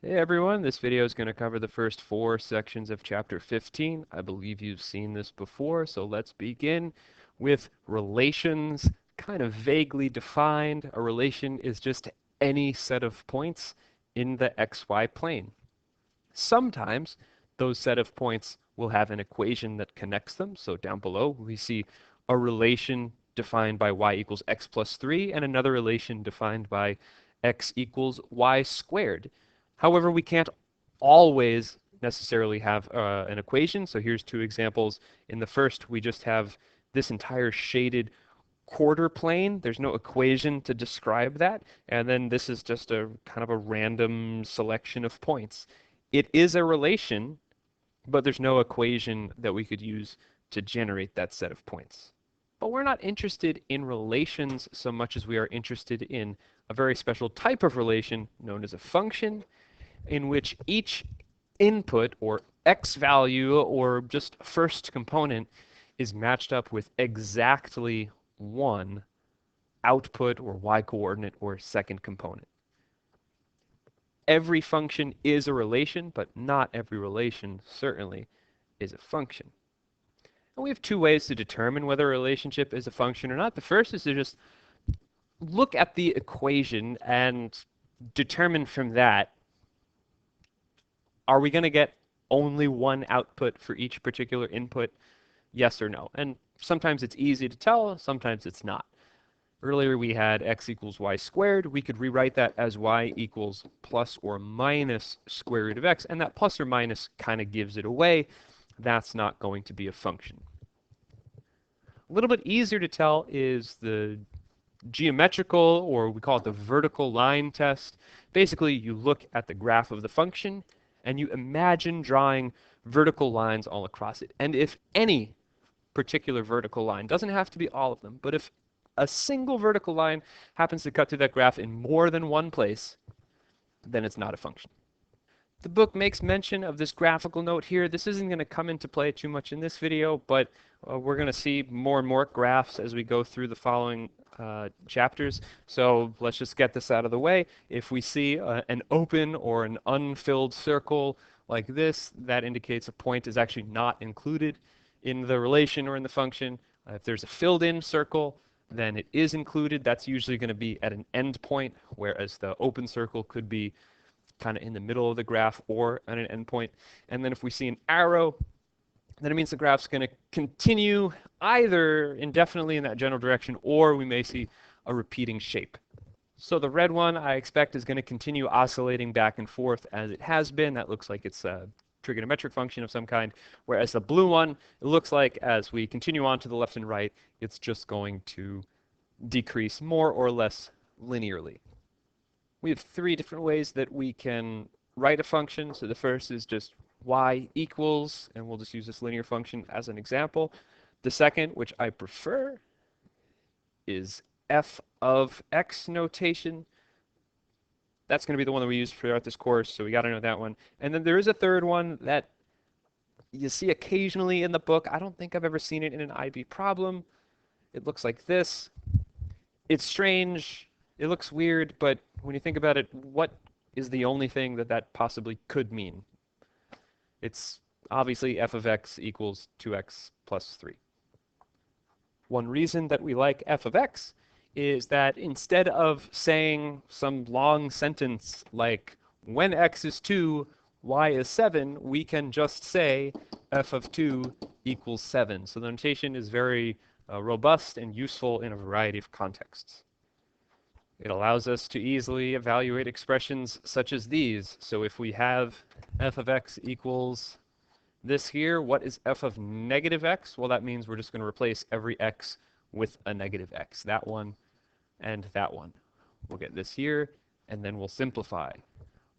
Hey everyone, this video is going to cover the first 4 sections of chapter 15. I believe you've seen this before, so let's begin with relations, kind of vaguely defined. A relation is just any set of points in the xy plane. Sometimes those set of points will have an equation that connects them. So down below we see a relation defined by y equals x plus 3 and another relation defined by x equals y squared. However, we can't always necessarily have an equation. So here's 2 examples. In the first, we just have this entire shaded quarter plane. There's no equation to describe that. And then this is just a kind of a random selection of points. It is a relation, but there's no equation that we could use to generate that set of points. But we're not interested in relations so much as we are interested in a very special type of relation known as a function, in which each input or x value or just first component is matched up with exactly one output or y coordinate or second component. Every function is a relation, but not every relation certainly is a function. And we have 2 ways to determine whether a relationship is a function or not. The first is to just look at the equation and determine from that, are we going to get only one output for each particular input? Yes or no? And sometimes it's easy to tell, sometimes it's not. Earlier we had x equals y squared. We could rewrite that as y equals plus or minus square root of x, and that plus or minus kind of gives it away. That's not going to be a function. A little bit easier to tell is the geometrical, or we call it the vertical line test. Basically, you look at the graph of the function and you imagine drawing vertical lines all across it. And if any particular vertical line, doesn't have to be all of them, but if a single vertical line happens to cut through that graph in more than one place, then it's not a function. The book makes mention of this graphical note here. This isn't going to come into play too much in this video, but we're going to see more and more graphs as we go through the following chapters. So let's just get this out of the way. If we see an open or an unfilled circle like this, that indicates a point is actually not included in the relation or in the function. If there's a filled in circle, then it is included. That's usually going to be at an end point, whereas the open circle could be kind of in the middle of the graph or at an endpoint. And then if we see an arrow, then it means the graph's going to continue either indefinitely in that general direction, or we may see a repeating shape. So the red one I expect is going to continue oscillating back and forth as it has been. That looks like it's a trigonometric function of some kind, whereas the blue one, it looks like as we continue on to the left and right, it's just going to decrease more or less linearly. We have 3 different ways that we can write a function. So the first is just y equals, and we'll just use this linear function as an example. The second, which I prefer, is f of x notation. That's going to be the one that we use throughout this course, so we got to know that one. And then there is a third one that you see occasionally in the book. I don't think I've ever seen it in an IB problem. It looks like this. It's strange. It looks weird, but when you think about it, what is the only thing that that possibly could mean? It's obviously f of x equals 2x plus 3. One reason that we like f of x is that instead of saying some long sentence like when x is 2, y is 7, we can just say f of 2 equals 7. So the notation is very robust and useful in a variety of contexts. It allows us to easily evaluate expressions such as these. So if we have f of x equals this here, what is f of negative x? Well, that means we're just going to replace every x with a negative x. That one and that one. We'll get this here, and then we'll simplify.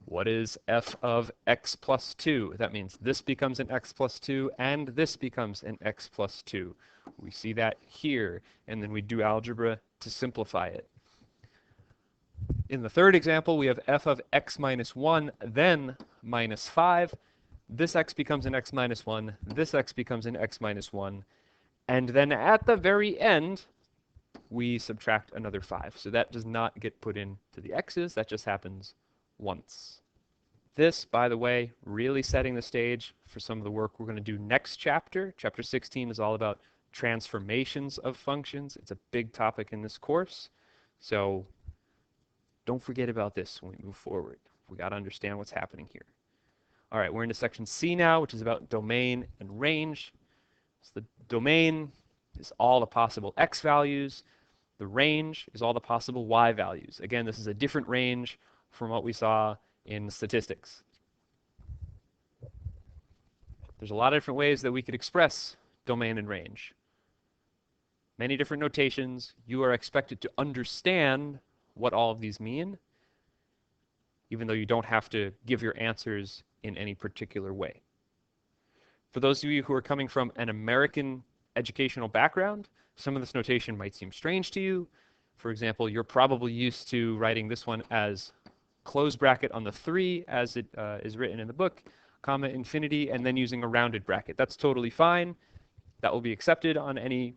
What is f of x plus 2? That means this becomes an x plus 2, and this becomes an x plus 2. We see that here, and then we do algebra to simplify it. In the third example, we have f of x minus 1, then minus 5. This x becomes an x minus 1. This x becomes an x minus 1. And then at the very end, we subtract another 5. So that does not get put into the x's. That just happens once. This, by the way, really setting the stage for some of the work we're going to do next chapter. Chapter 16 is all about transformations of functions. It's a big topic in this course. So don't forget about this when we move forward. We got to understand what's happening here. All right, we're into section C now, which is about domain and range. So the domain is all the possible x values. The range is all the possible y values. Again, this is a different range from what we saw in statistics. There's a lot of different ways that we could express domain and range. Many different notations. You are expected to understand what all of these mean, even though you don't have to give your answers in any particular way. For those of you who are coming from an American educational background, some of this notation might seem strange to you. For example, you're probably used to writing this one as close bracket on the 3 as it is written in the book, comma, infinity, and then using a rounded bracket. That's totally fine. That will be accepted on any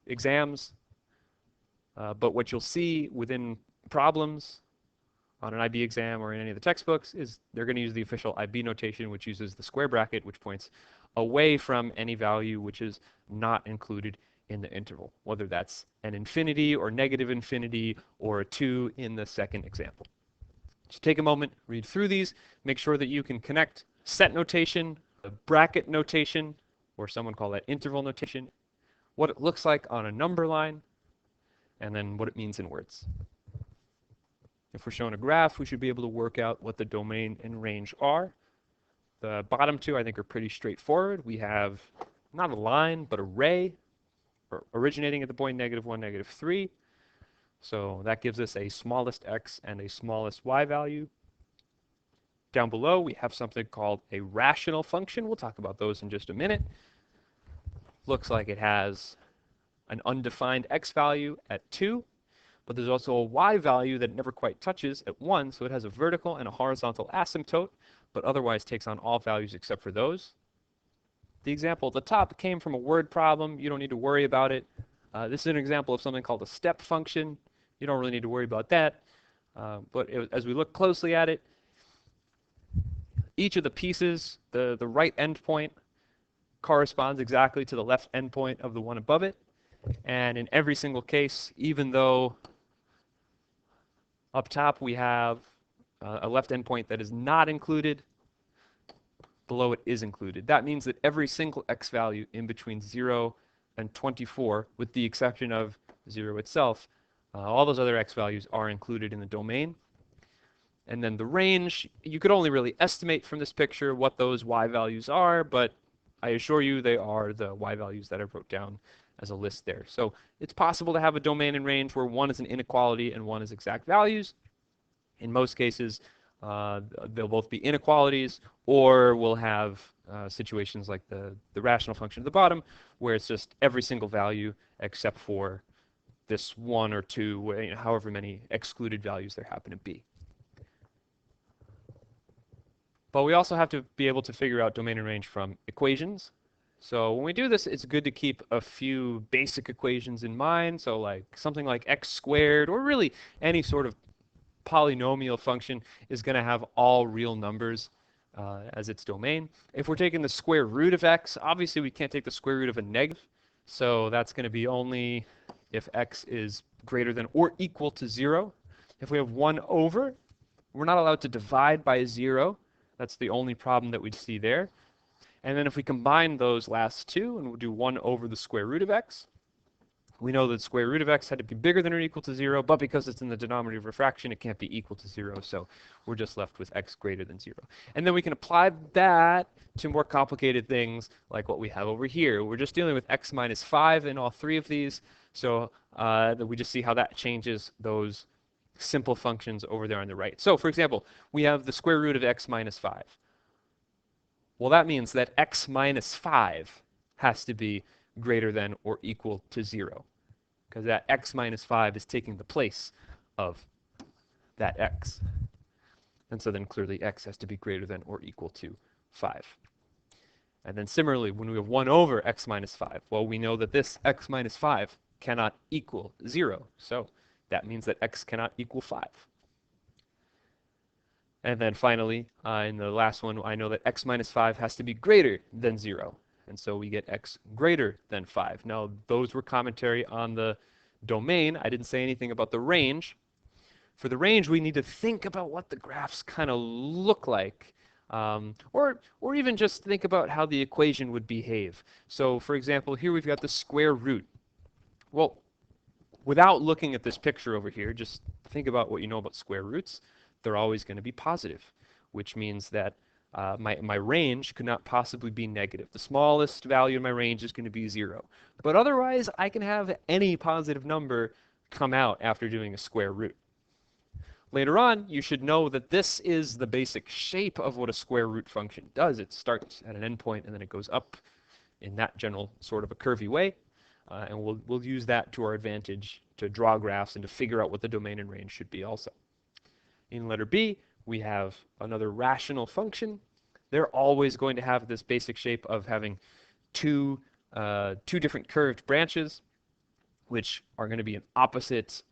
exams. But what you'll see within problems on an IB exam or in any of the textbooks is they're going to use the official IB notation, which uses the square bracket, which points away from any value which is not included in the interval, whether that's an infinity or negative infinity or a 2 in the second example. Just take a moment, read through these, make sure that you can connect set notation, the bracket notation, or someone call that interval notation, what it looks like on a number line, and then what it means in words. If we're shown a graph, we should be able to work out what the domain and range are. The bottom two, I think, are pretty straightforward. We have not a line, but a ray originating at the point -1, -3. So that gives us a smallest x and a smallest y value. Down below, we have something called a rational function. We'll talk about those in just a minute. Looks like it has an undefined x value at 2, but there's also a y value that it never quite touches at 1, so it has a vertical and a horizontal asymptote, but otherwise takes on all values except for those. The example at the top came from a word problem. You don't need to worry about it. This is an example of something called a step function. You don't really need to worry about that. As we look closely at it, each of the pieces, the right endpoint corresponds exactly to the left endpoint of the one above it. And in every single case, even though up top we have a left endpoint that is not included, below it is included. That means that every single x value in between 0 and 24, with the exception of 0 itself, all those other x values are included in the domain. And then the range, you could only really estimate from this picture what those y values are, but I assure you they are the y values that I wrote down as a list there. So it's possible to have a domain and range where one is an inequality and one is exact values. In most cases, they'll both be inequalities, or we'll have situations like the rational function at the bottom, where it's just every single value except for this 1 or 2, however many excluded values there happen to be. But we also have to be able to figure out domain and range from equations. So when we do this, it's good to keep a few basic equations in mind. So like something like x squared, or really any sort of polynomial function, is going to have all real numbers as its domain. If we're taking the square root of x, obviously we can't take the square root of a negative. So that's going to be only if x is greater than or equal to 0. If we have 1 over, we're not allowed to divide by 0. That's the only problem that we'd see there. And then if we combine those last two and we'll do 1 over the square root of x, we know that the square root of x had to be bigger than or equal to 0, but because it's in the denominator of a fraction, it can't be equal to 0, so we're just left with x greater than 0. And then we can apply that to more complicated things like what we have over here. We're just dealing with x minus 5 in all three of these, so we just see how that changes those simple functions over there on the right. So for example, we have the square root of x minus 5. Well, that means that x minus 5 has to be greater than or equal to 0, because that x minus 5 is taking the place of that x. And so then clearly x has to be greater than or equal to 5. And then similarly, when we have 1 over x minus 5, well, we know that this x minus 5 cannot equal 0. So that means that x cannot equal 5. And then finally, in the last one, I know that x minus 5 has to be greater than 0. And so we get x greater than 5. Now, those were commentary on the domain. I didn't say anything about the range. For the range, we need to think about what the graphs kind of look like. Or even just think about how the equation would behave. So for example, here we've got the square root. Well, without looking at this picture over here, just think about what you know about square roots. They're always going to be positive, which means that my range could not possibly be negative. The smallest value in my range is going to be 0. But otherwise, I can have any positive number come out after doing a square root. Later on, you should know that this is the basic shape of what a square root function does. It starts at an endpoint and then it goes up in that general sort of a curvy way. And we'll use that to our advantage to draw graphs and to figure out what the domain and range should be also. In letter B, we have another rational function. They're always going to have this basic shape of having two different curved branches, which are going to be in opposite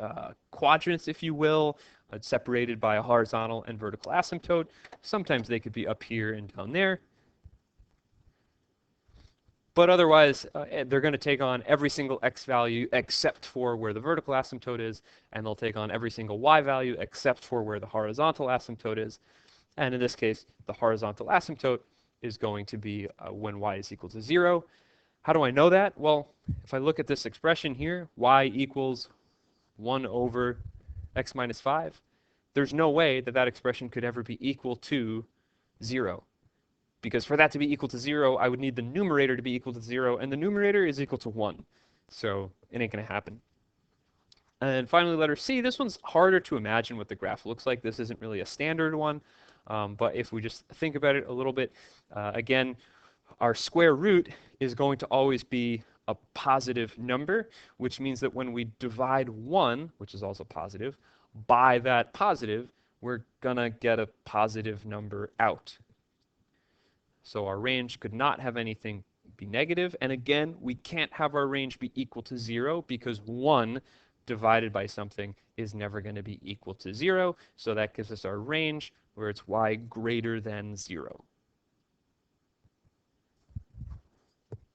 quadrants, if you will, separated by a horizontal and vertical asymptote. Sometimes they could be up here and down there. But otherwise, they're going to take on every single x value except for where the vertical asymptote is, and they'll take on every single y value except for where the horizontal asymptote is. And in this case, the horizontal asymptote is going to be when y is equal to 0. How do I know that? Well, if I look at this expression here, y equals 1 over x minus 5, there's no way that that expression could ever be equal to 0. Because for that to be equal to 0, I would need the numerator to be equal to 0, and the numerator is equal to 1. So it ain't going to happen. And finally, letter C. This one's harder to imagine what the graph looks like. This isn't really a standard one. But if we just think about it a little bit, again, our square root is going to always be a positive number, which means that when we divide 1, which is also positive, by that positive, we're going to get a positive number out. So our range could not have anything be negative. And again, we can't have our range be equal to 0 because 1 divided by something is never going to be equal to 0. So that gives us our range where it's y greater than 0.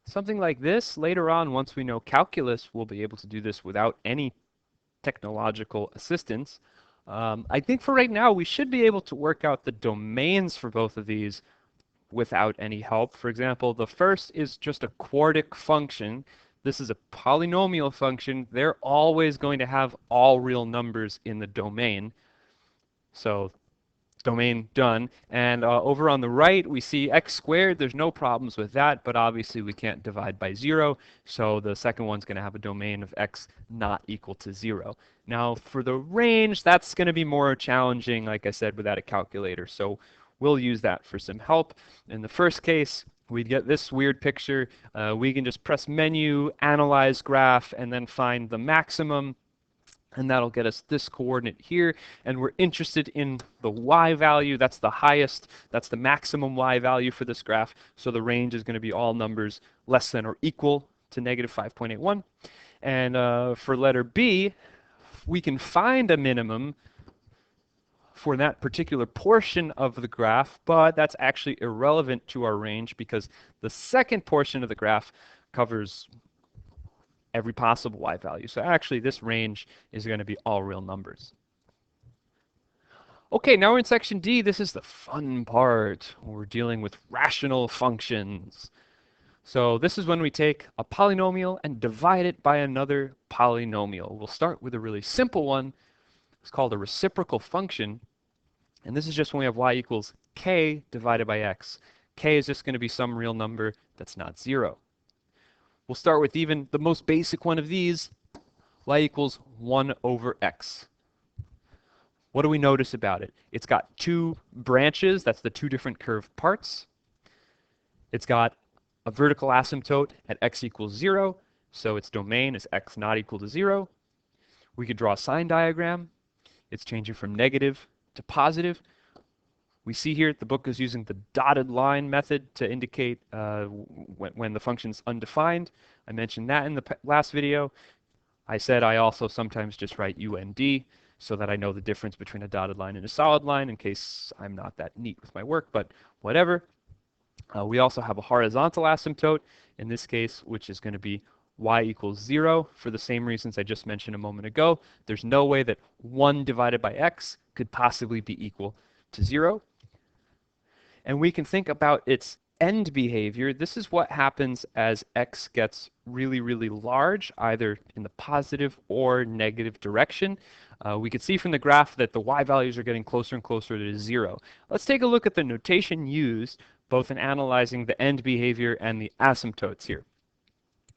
Something like this, later on, once we know calculus, we'll be able to do this without any technological assistance. I think for right now, we should be able to work out the domains for both of these without any help. For example, the first is just a quartic function. This is a polynomial function. They're always going to have all real numbers in the domain. So domain done. And over on the right, we see x squared. There's no problems with that, but obviously we can't divide by 0. So the second one's going to have a domain of x not equal to 0. Now for the range, that's going to be more challenging, like I said, without a calculator. So we'll use that for some help. In the first case, we get this weird picture. We can just press menu, analyze graph, and then find the maximum. And that'll get us this coordinate here. And we're interested in the y value. That's the highest. That's the maximum y value for this graph. So the range is going to be all numbers less than or equal to negative 5.81. And for letter B, we can find a minimum for that particular portion of the graph, but that's actually irrelevant to our range because the second portion of the graph covers every possible y value. So actually this range is going to be all real numbers. Okay, now we're in section D. This is the fun part. We're dealing with rational functions. So this is when we take a polynomial and divide it by another polynomial. We'll start with a really simple one. It's called a reciprocal function. And this is just when we have y equals k divided by x. K is just going to be some real number that's not 0. We'll start with even the most basic one of these, y equals 1 over x. What do we notice about it? It's got two branches. That's the two different curved parts. It's got a vertical asymptote at x equals 0. So its domain is x not equal to 0. We could draw a sign diagram. It's changing from negative to positive. We see here the book is using the dotted line method to indicate when the function's undefined. I mentioned that in the last video. I said I also sometimes just write UND. so that I know the difference between a dotted line and a solid line in case I'm not that neat with my work, but whatever. We also have a horizontal asymptote in this case, which is going to be y equals 0 for the same reasons I just mentioned a moment ago. There's no way that 1 divided by x could possibly be equal to 0. And we can think about its end behavior. This is what happens as x gets really, really large, either in the positive or negative direction. We could see from the graph that the y values are getting closer and closer to 0. Let's take a look at the notation used both in analyzing the end behavior and the asymptotes here.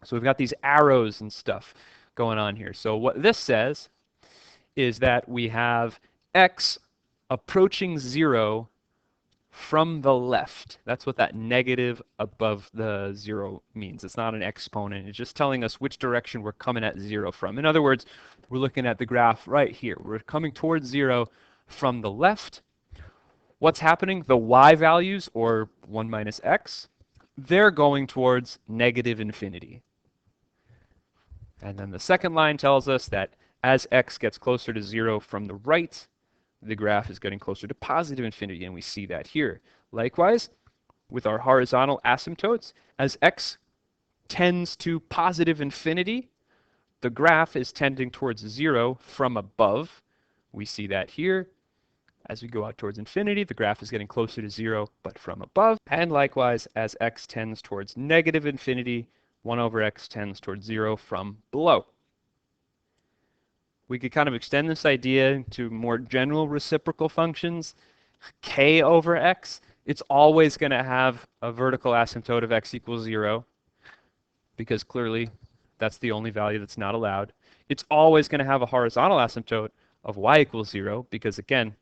So we've got these arrows and stuff going on here. So what this says is that we have x approaching 0 from the left. That's what that negative above the 0 means. It's not an exponent. It's just telling us which direction we're coming at 0 from. In other words, we're looking at the graph right here. We're coming towards 0 from the left. What's happening? The y values, or 1 minus x, they're going towards negative infinity. And then the second line tells us that as x gets closer to 0 from the right, the graph is getting closer to positive infinity, and we see that here. Likewise, with our horizontal asymptotes, as x tends to positive infinity, the graph is tending towards 0 from above. We see that here. As we go out towards infinity, the graph is getting closer to 0, but from above. And likewise, as x tends towards negative infinity, 1 over x tends towards 0 from below. We could kind of extend this idea to more general reciprocal functions. K over x, it's always going to have a vertical asymptote of x equals 0, because clearly that's the only value that's not allowed. It's always going to have a horizontal asymptote of y equals 0, because again,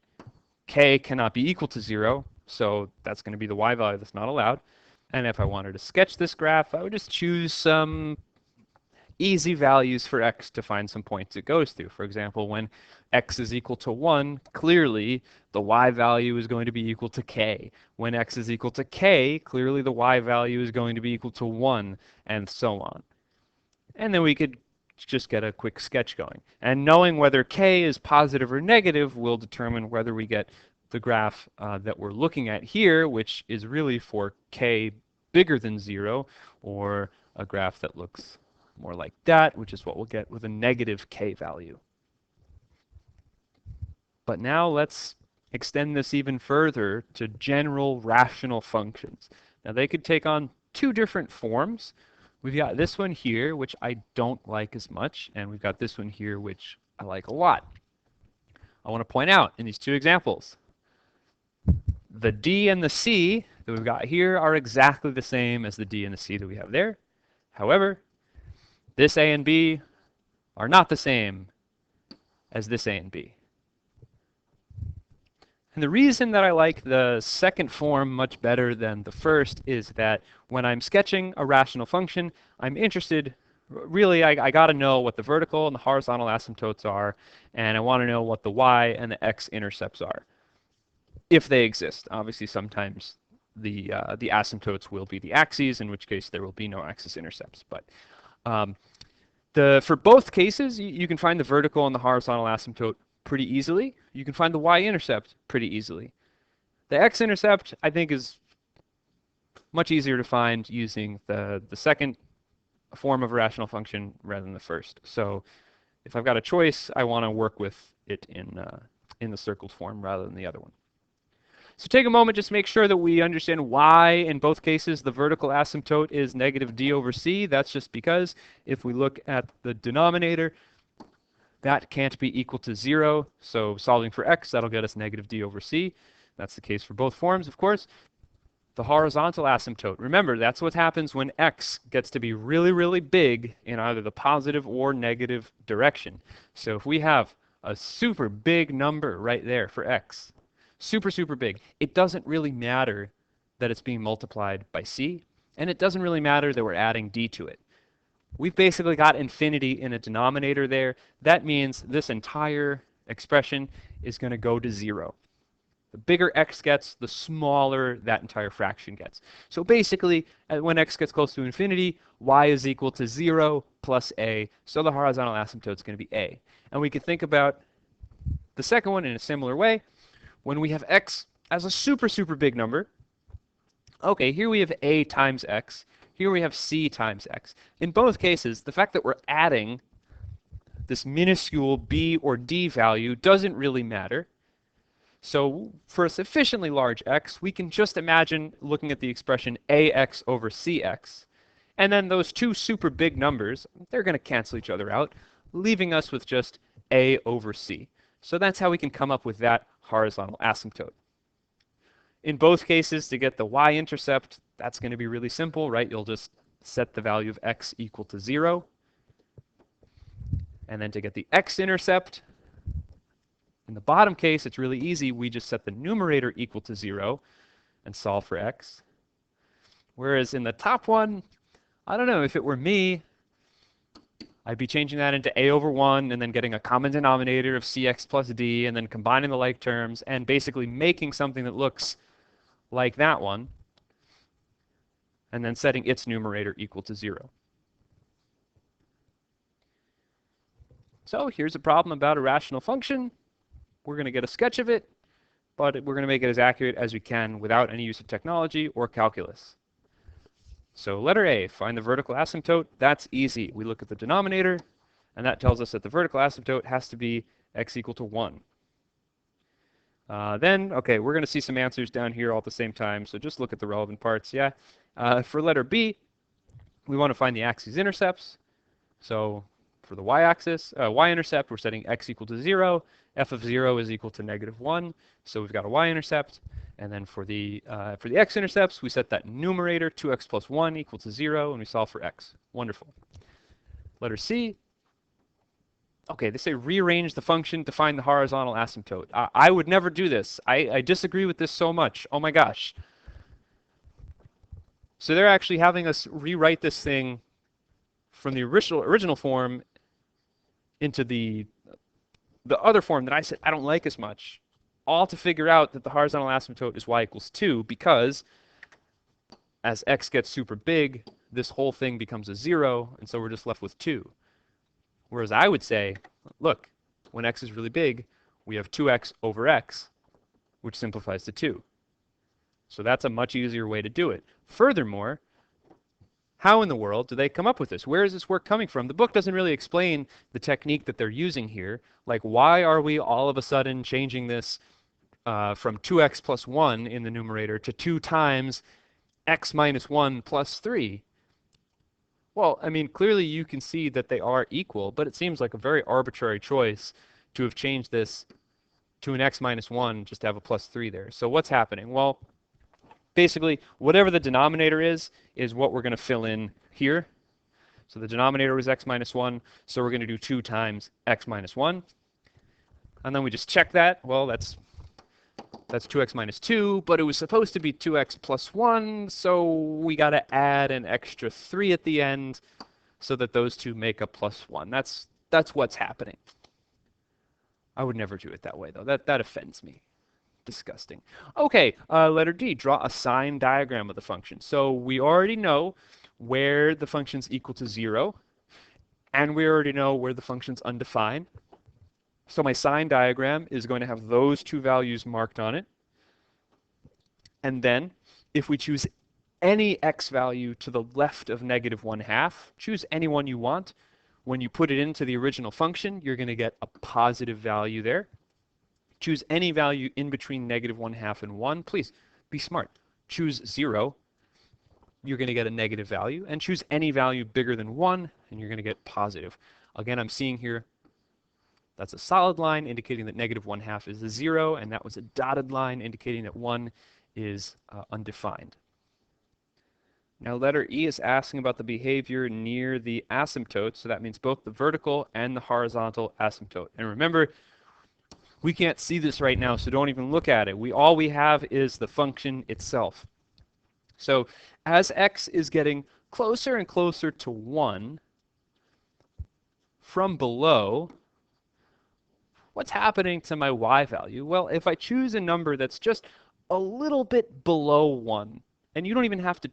k cannot be equal to 0, so that's going to be the y value that's not allowed. And if I wanted to sketch this graph, I would just choose some easy values for x to find some points it goes through. For example, when x is equal to 1, clearly the y value is going to be equal to k. When x is equal to k, clearly the y value is going to be equal to 1, and so on. And then we could just get a quick sketch going. And knowing whether k is positive or negative will determine whether we get the graph that we're looking at here, which is really for k bigger than 0, or a graph that looks more like that, which is what we'll get with a negative k value. But now let's extend this even further to general rational functions. Now they could take on two different forms. We've got this one here, which I don't like as much, and we've got this one here, which I like a lot. I want to point out in these two examples, the d and the c that we've got here are exactly the same as the d and the c that we have there. However, this a and b are not the same as this a and b. And the reason that I like the second form much better than the first is that when I'm sketching a rational function, I'm interested, really, I got to know what the vertical and the horizontal asymptotes are, and I want to know what the y and the x intercepts are, if they exist. Obviously, sometimes the asymptotes will be the axes, in which case there will be no axis intercepts. But for both cases, you can find the vertical and the horizontal asymptote pretty easily. You can find the y-intercept pretty easily. The x-intercept, I think, is much easier to find using the second form of a rational function rather than the first. So if I've got a choice, I want to work with it in the circled form rather than the other one. So take a moment, just make sure that we understand why in both cases the vertical asymptote is negative d over c. That's just because if we look at the denominator, that can't be equal to 0, so solving for x, that'll get us negative d over c. That's the case for both forms, of course. The horizontal asymptote, remember, that's what happens when x gets to be really, really big in either the positive or negative direction. So if we have a super big number right there for x, super, super big, it doesn't really matter that it's being multiplied by c, and it doesn't really matter that we're adding d to it. We've basically got infinity in a denominator there. That means this entire expression is going to go to 0. The bigger x gets, the smaller that entire fraction gets. So basically, when x gets close to infinity, y is equal to 0 plus a. So the horizontal asymptote is going to be a. And we could think about The second one, in a similar way, when we have x as a super, super big number, okay, here we have a times x, here we have c times x. In both cases, the fact that we're adding this minuscule b or d value doesn't really matter. So for a sufficiently large x, we can just imagine looking at the expression ax over cx. And then those two super big numbers, they're going to cancel each other out, leaving us with just a over c. So that's how we can come up with that horizontal asymptote. In both cases, to get the y-intercept, that's going to be really simple, right? You'll just set the value of x equal to 0. And then to get the x-intercept, in the bottom case, it's really easy. We just set the numerator equal to 0 and solve for x. Whereas in the top one, I don't know, if it were me, I'd be changing that into a over 1 and then getting a common denominator of cx plus d and then combining the like terms and basically making something that looks like that one and then setting its numerator equal to 0. So here's a problem about a rational function. We're going to get a sketch of it, but we're going to make it as accurate as we can without any use of technology or calculus. So letter A, find the vertical asymptote. That's easy. We look at the denominator, and that tells us that the vertical asymptote has to be x equal to 1. Okay, we're going to see some answers down here all at the same time, so just look at the relevant parts. Yeah. For letter B, we want to find the axes intercepts. So for the y-axis, y-intercept, we're setting x equal to 0. F of 0 is equal to -1, so we've got a y-intercept. And then for the x-intercepts, we set that numerator, 2x plus 1 equal to 0, and we solve for x. Wonderful. Letter C. Okay, they say rearrange the function to find the horizontal asymptote. I would never do this. I disagree with this so much. Oh my gosh. So they're actually having us rewrite this thing from the original form into the other form that I said I don't like as much, all to figure out that the horizontal asymptote is y equals 2, because as x gets super big, this whole thing becomes a 0, and so we're just left with 2. Whereas I would say, look, when x is really big, we have 2x over x, which simplifies to 2. So that's a much easier way to do it. Furthermore, how in the world do they come up with this? Where is this work coming from? The book doesn't really explain the technique that they're using here. Like, why are we all of a sudden changing this from 2x plus 1 in the numerator to 2 times x minus 1 plus 3? Well, I mean, clearly you can see that they are equal, but it seems like a very arbitrary choice to have changed this to an x minus 1 just to have a plus 3 there. So what's happening? Well, basically, whatever the denominator is what we're going to fill in here. So the denominator was x minus 1, so we're going to do 2 times x minus 1. And then we just check that. Well, that's 2x minus 2, but it was supposed to be 2x plus 1, so we got to add an extra 3 at the end so that those two make a plus 1. That's what's happening. I would never do it that way, though. That offends me. Disgusting. Okay, letter D, draw a sign diagram of the function. So we already know where the function's equal to 0, and we already know where the function's undefined. So my sign diagram is going to have those two values marked on it. And then if we choose any x value to the left of -1/2, choose any one you want. When you put it into the original function, you're going to get a positive value there. Choose any value in between -1/2 and 1. Please be smart. Choose 0. You're going to get a negative value. And choose any value bigger than 1, and you're going to get positive. Again, I'm seeing here that's a solid line indicating that -1/2 is a 0, and that was a dotted line indicating that 1 is undefined. Now letter E is asking about the behavior near the asymptote, so that means both the vertical and the horizontal asymptote. And remember, we can't see this right now, so don't even look at it. All we have is the function itself. So as x is getting closer and closer to 1 from below, what's happening to my y value? Well, if I choose a number that's just a little bit below 1, and you don't even have to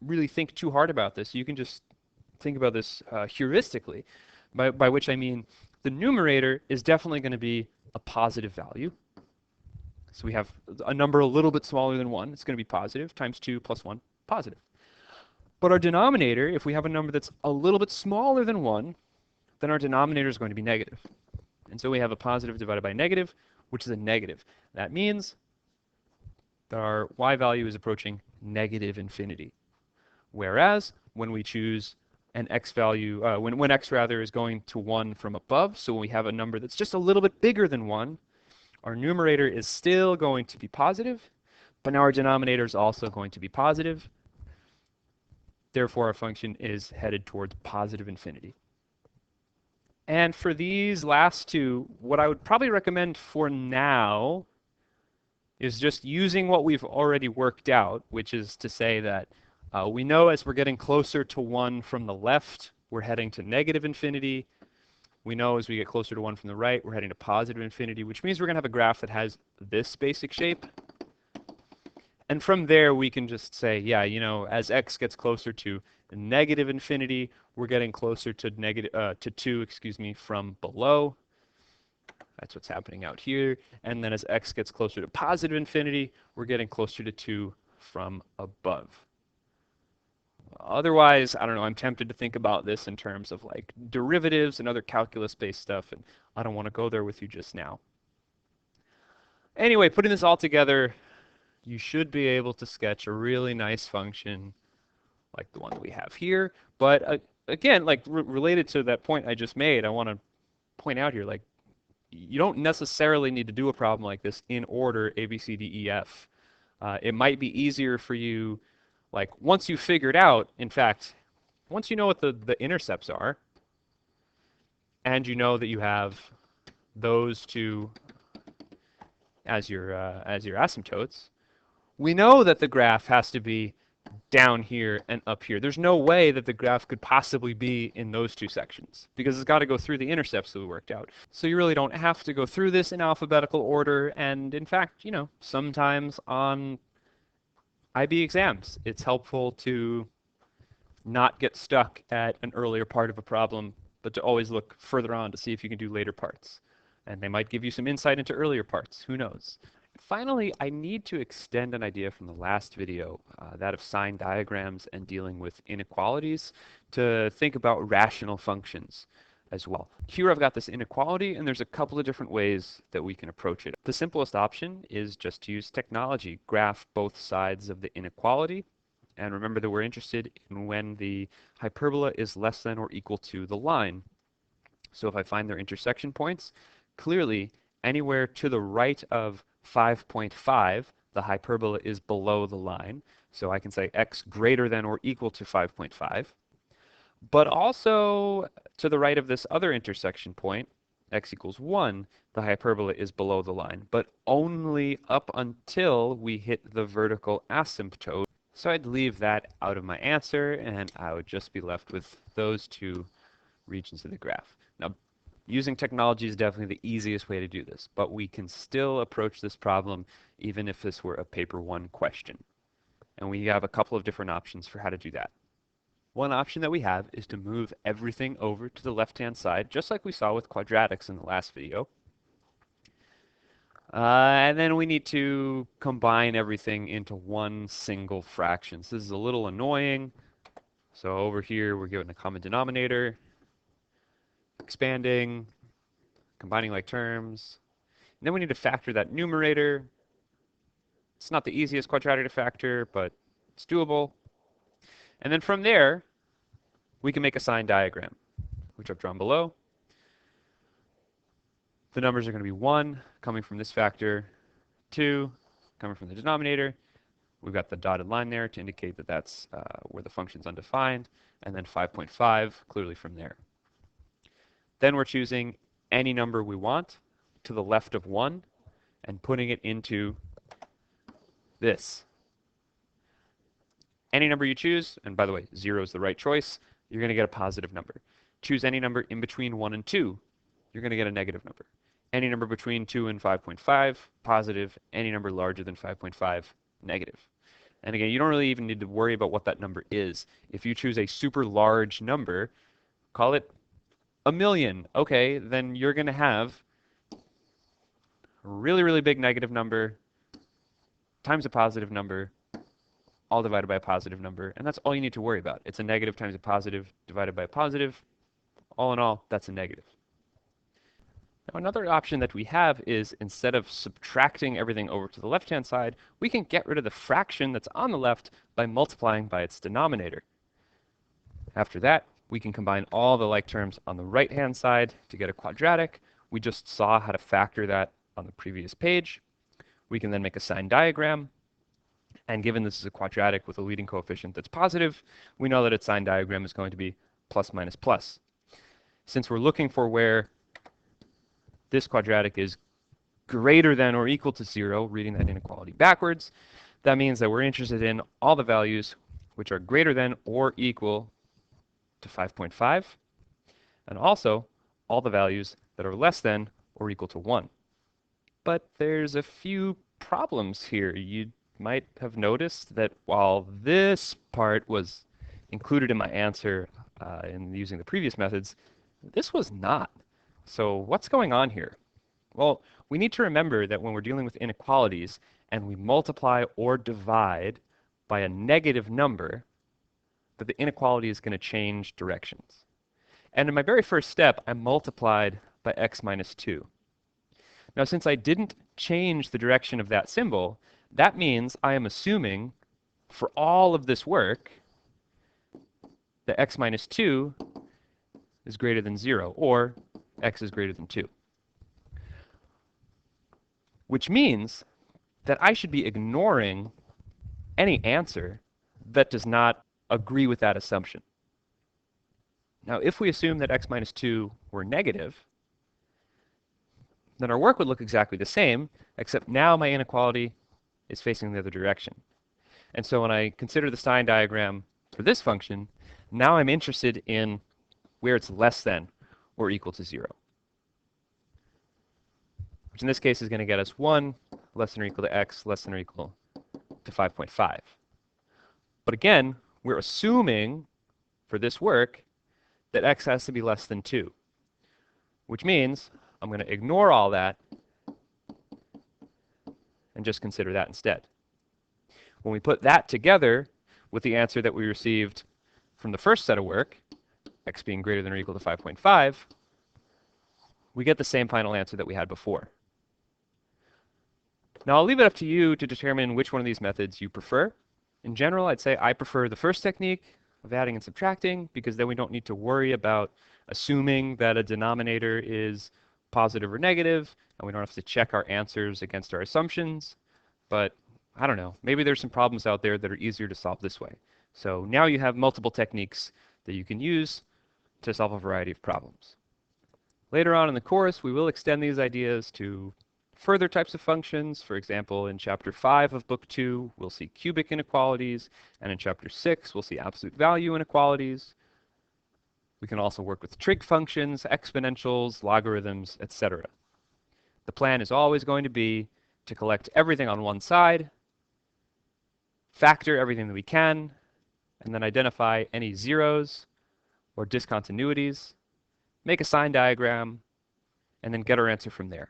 really think too hard about this, you can just think about this heuristically, by which I mean the numerator is definitely going to be a positive value. So we have a number a little bit smaller than 1. It's going to be positive times 2 plus 1, positive. But our denominator, if we have a number that's a little bit smaller than 1, then our denominator is going to be negative. And so we have a positive divided by negative, which is a negative. That means that our y value is approaching negative infinity. Whereas when we choose an x value, when x rather is going to 1 from above, so when we have a number that's just a little bit bigger than 1, our numerator is still going to be positive, but now our denominator is also going to be positive. Therefore, our function is headed towards positive infinity. And for these last two, what I would probably recommend for now is just using what we've already worked out, which is to say that we know as we're getting closer to 1 from the left, we're heading to negative infinity. We know as we get closer to 1 from the right, we're heading to positive infinity, which means we're going to have a graph that has this basic shape. And from there, we can just say, yeah, you know, as x gets closer to negative infinity, we're getting closer to to 2, excuse me, from below. That's what's happening out here. And then as x gets closer to positive infinity, we're getting closer to 2 from above. Otherwise, I don't know, I'm tempted to think about this in terms of like derivatives and other calculus-based stuff, and I don't want to go there with you just now. Anyway, putting this all together, you should be able to sketch a really nice function like the one that we have here. But again, like related to that point I just made, I want to point out here, like, you don't necessarily need to do a problem like this in order A, B, C, D, E, F. It might be easier for you, like, once you've figured out, in fact, once you know what the intercepts are, and you know that you have those two as your asymptotes, we know that the graph has to be down here and up here. There's no way that the graph could possibly be in those two sections because it's got to go through the intercepts that we worked out. So you really don't have to go through this in alphabetical order. And in fact, you know, sometimes on IB exams, it's helpful to not get stuck at an earlier part of a problem, but to always look further on to see if you can do later parts. And they might give you some insight into earlier parts. Who knows? Finally, I need to extend an idea from the last video, that of sign diagrams and dealing with inequalities, to think about rational functions as well. Here I've got this inequality, and there's a couple of different ways that we can approach it. The simplest option is just to use technology, graph both sides of the inequality, and remember that we're interested in when the hyperbola is less than or equal to the line. So if I find their intersection points, clearly anywhere to the right of 5.5, the hyperbola is below the line. So I can say x greater than or equal to 5.5. But also to the right of this other intersection point, x equals 1, the hyperbola is below the line, but only up until we hit the vertical asymptote. So I'd leave that out of my answer, and I would just be left with those two regions of the graph. Now, using technology is definitely the easiest way to do this, but we can still approach this problem even if this were a paper 1 question. And we have a couple of different options for how to do that. One option that we have is to move everything over to the left-hand side, just like we saw with quadratics in the last video. And then we need to combine everything into one single fraction. So this is a little annoying. So over here, we're given a common denominator, expanding, combining like terms. And then we need to factor that numerator. It's not the easiest quadratic to factor, but it's doable. And then from there, we can make a sign diagram, which I've drawn below. The numbers are going to be 1 coming from this factor, 2 coming from the denominator. We've got the dotted line there to indicate that that's where the function's undefined, and then 5.5 clearly from there. Then we're choosing any number we want to the left of 1 and putting it into this. Any number you choose, and by the way, 0 is the right choice, you're going to get a positive number. Choose any number in between 1 and 2, you're going to get a negative number. Any number between 2 and 5.5, positive. Any number larger than 5.5, negative. And again, you don't really even need to worry about what that number is. If you choose a super large number, call it 1,000,000. Okay, then you're going to have a really, really big negative number times a positive number, all divided by a positive number, and that's all you need to worry about. It's a negative times a positive divided by a positive. All in all, that's a negative. Now, another option that we have is instead of subtracting everything over to the left-hand side, we can get rid of the fraction that's on the left by multiplying by its denominator. After that, we can combine all the like terms on the right-hand side to get a quadratic. We just saw how to factor that on the previous page. We can then make a sign diagram. And given this is a quadratic with a leading coefficient that's positive, we know that its sign diagram is going to be plus minus plus. Since we're looking for where this quadratic is greater than or equal to 0, reading that inequality backwards, that means that we're interested in all the values which are greater than or equal to 5.5, and also all the values that are less than or equal to 1. But there's a few problems here. You might have noticed that while this part was included in my answer in using the previous methods, this was not. So what's going on here? Well, we need to remember that when we're dealing with inequalities and we multiply or divide by a negative number, that the inequality is going to change directions. And in my very first step, I multiplied by x minus 2. Now, since I didn't change the direction of that symbol, that means I am assuming for all of this work that x minus 2 is greater than 0, or x is greater than 2. Which means that I should be ignoring any answer that does not agree with that assumption. Now, if we assume that x minus 2 were negative, then our work would look exactly the same, except now my inequality is facing the other direction. And so when I consider the sign diagram for this function, now I'm interested in where it's less than or equal to 0, which in this case is going to get us 1 less than or equal to x less than or equal to 5.5. But again, we're assuming for this work that x has to be less than 2, which means I'm going to ignore all that and just consider that instead. When we put that together with the answer that we received from the first set of work, x being greater than or equal to 5.5, we get the same final answer that we had before. Now, I'll leave it up to you to determine which one of these methods you prefer. In general, I'd say I prefer the first technique of adding and subtracting, because then we don't need to worry about assuming that a denominator is positive or negative, and we don't have to check our answers against our assumptions. But I don't know, maybe there's some problems out there that are easier to solve this way. So now you have multiple techniques that you can use to solve a variety of problems. Later on in the course, we will extend these ideas to further types of functions. For example, in Chapter 5 of Book 2, we'll see cubic inequalities, and in Chapter 6, we'll see absolute value inequalities. We can also work with trig functions, exponentials, logarithms, etc. The plan is always going to be to collect everything on one side, factor everything that we can, and then identify any zeros or discontinuities, make a sign diagram, and then get our answer from there.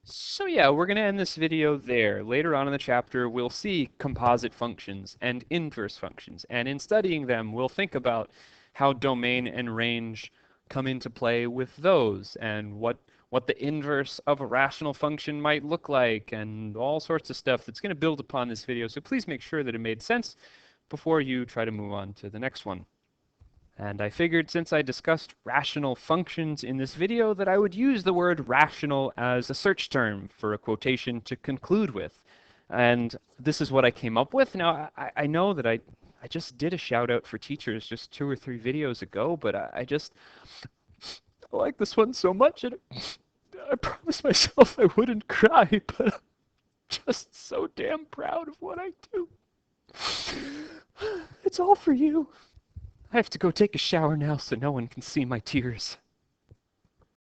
So yeah, we're going to end this video there. Later on in the chapter, we'll see composite functions and inverse functions. And in studying them, we'll think about how domain and range come into play with those, and what the inverse of a rational function might look like, and all sorts of stuff that's going to build upon this video. So please make sure that it made sense before you try to move on to the next one. And I figured, since I discussed rational functions in this video, that I would use the word rational as a search term for a quotation to conclude with. And this is what I came up with. Now, I know that I just did a shout out for teachers just 2 or 3 videos ago, but I like this one so much, and I promised myself I wouldn't cry, but I'm just so damn proud of what I do. It's all for you. I have to go take a shower now so no one can see my tears.